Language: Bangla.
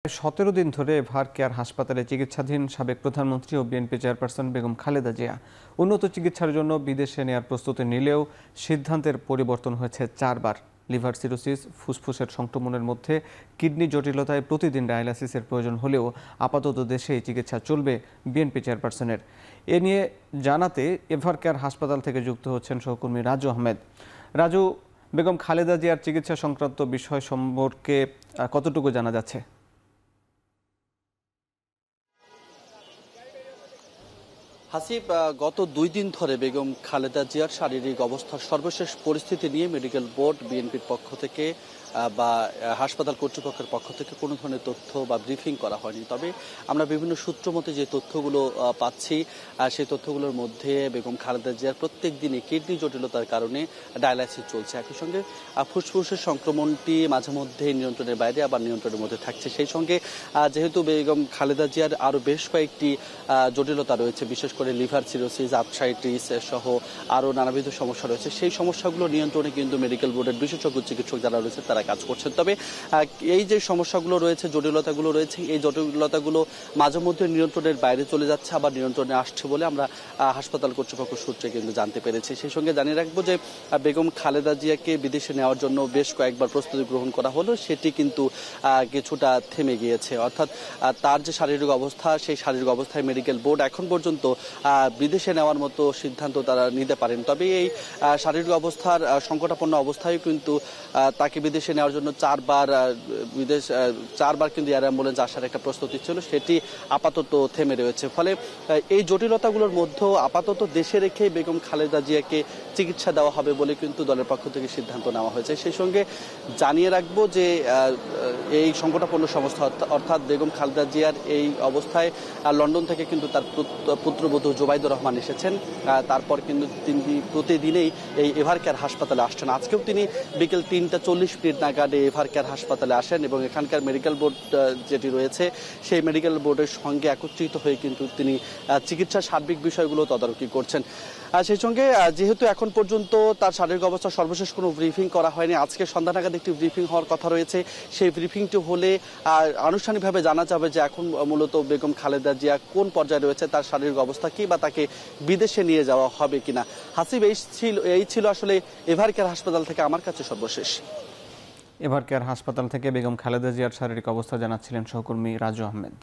17 দিন ধরে এভার কেয়ার হাসপাতালে চিকিৎসাধীন সাবেক প্রধানমন্ত্রী ও বিএনপি চেয়ারপারসন বেগম খালেদা জিয়া উন্নত চিকিৎসার জন্য বিদেশে নেয়ার প্রস্তুতি নিলেও সিদ্ধান্তের পরিবর্তন হয়েছে 4 বার। লিভার সিরোসিস, ফুসফুসের সংক্রমণের মধ্যে কিডনি জটিলতায় প্রতিদিন ডায়ালাইসিসের প্রয়োজন হলেও আপাতত দেশেই চিকিৎসা চলবে বিএনপি চেয়ারপারসনের। এ নিয়ে জানাতে এভার কেয়ার হাসপাতাল থেকে যুক্ত হচ্ছেন সহকর্মী রাজু আহমেদ। রাজু, বেগম খালেদা জিয়ার চিকিৎসা সংক্রান্ত বিষয় সম্পর্কে কতটুকু জানা যাচ্ছে? হাসিব, গত 2 দিন ধরে বেগম খালেদা জিয়ার শারীরিক অবস্থার সর্বশেষ পরিস্থিতি নিয়ে মেডিকেল বোর্ড, বিএনপির পক্ষ থেকে বা হাসপাতাল কর্তৃপক্ষের পক্ষ থেকে কোনো ধরনের তথ্য বা ব্রিফিং করা হয়নি। তবে আমরা বিভিন্ন সূত্র মতে যে তথ্যগুলো পাচ্ছি, সেই তথ্যগুলোর মধ্যে বেগম খালেদা জিয়ার প্রত্যেক দিনই কিডনি জটিলতার কারণে ডায়ালাইসিস চলছে। একই সঙ্গে ফুসফুসের সংক্রমণটি মাঝে মধ্যে নিয়ন্ত্রণের বাইরে আবার নিয়ন্ত্রণের মধ্যে থাকছে। সেই সঙ্গে যেহেতু বেগম খালেদা জিয়ার আরও বেশ কয়েকটি জটিলতা রয়েছে, বিশেষ করে লিভার সিরোসিস, আর্থ্রাইটিস সহ আরও নানাবিধ সমস্যা রয়েছে, সেই সমস্যাগুলো নিয়ন্ত্রণে কিন্তু মেডিকেল বোর্ডের বিশেষজ্ঞ চিকিৎসক যারা রয়েছে তারা কাজ করছেন। তবে এই যে সমস্যাগুলো রয়েছে, জটিলতাগুলো রয়েছে, এই জটিলতাগুলো মাঝে মধ্যে নিয়ন্ত্রণের বাইরে চলে যাচ্ছে, আবার নিয়ন্ত্রণে আসছে বলে আমরা হাসপাতাল কর্তৃপক্ষ সূত্রে কিন্তু জানতে পেরেছি। সেই সঙ্গে জানিয়ে রাখবো যে বেগম খালেদা জিয়াকে বিদেশে নেওয়ার জন্য বেশ কয়েকবার প্রস্তুতি গ্রহণ করা হলো, সেটি কিন্তু কিছুটা থেমে গিয়েছে। অর্থাৎ তার যে শারীরিক অবস্থা, সেই শারীরিক অবস্থায় মেডিকেল বোর্ড এখন পর্যন্ত বিদেশে নেওয়ার মতো সিদ্ধান্ত তারা নিতে পারেন। তবে এই শারীরিক অবস্থার সংকটাপন্ন অবস্থায় কিন্তু তাকে বিদেশে নেওয়ার জন্য 4 বার কিন্তু এয়ার অ্যাম্বুলেন্স আসার একটা প্রস্তুতি ছিল, সেটি আপাতত থেমে রয়েছে। ফলে এই জটিলতাগুলোর মধ্যেও আপাতত দেশে রেখে বেগম খালেদা জিয়াকে চিকিৎসা দেওয়া হবে বলে কিন্তু দলের পক্ষ থেকে সিদ্ধান্ত নেওয়া হয়েছে। সেই সঙ্গে জানিয়ে রাখবো যে এই সংকটাপন্ন সংস্থা অর্থাৎ বেগম খালেদা জিয়ার এই অবস্থায় লন্ডন থেকে কিন্তু তার পুত্রবধূ জোবাইদুর রহমান এসেছেন। তারপর কিন্তু তিনি প্রতিদিনেই এই এভার কেয়ার হাসপাতালে আসছেন। আজকেও তিনি বিকেল 3:40 নাগাদ এভার কেয়ার হাসপাতালে আসেন এবং এখানকার মেডিকেল বোর্ড যেটি রয়েছে সেই মেডিকেল বোর্ডের সঙ্গে একত্রিত হয়ে কিন্তু তিনি চিকিৎসার সার্বিক বিষয়গুলো তদারকি করছেন। সেই সঙ্গে যেহেতু এখন পর্যন্ত তার শারীরিক অবস্থা সর্বশেষ কোনো ব্রিফিং করা হয়নি, আজকে সন্ধ্যা নাগাদ একটি ব্রিফিং হওয়ার কথা রয়েছে। সেই ব্রিফিংটি হলে আনুষ্ঠানিকভাবে জানা যাবে যে এখন মূলত বেগম খালেদা জিয়া কোন পর্যায়ে রয়েছে, তার শারীরিক অবস্থা কি, বা তাকে বিদেশে নিয়ে যাওয়া হবে কিনা। হাসিব, এই ছিল আসলে এভার কেয়ার হাসপাতাল থেকে আমার কাছে সর্বশেষ। এভার কেয়ার হাসপাতাল থেকে বেগম খালেদা জিয়ার শারীরিক অবস্থা জানাচ্ছিলেন সহকর্মী রাজু আহমেদ।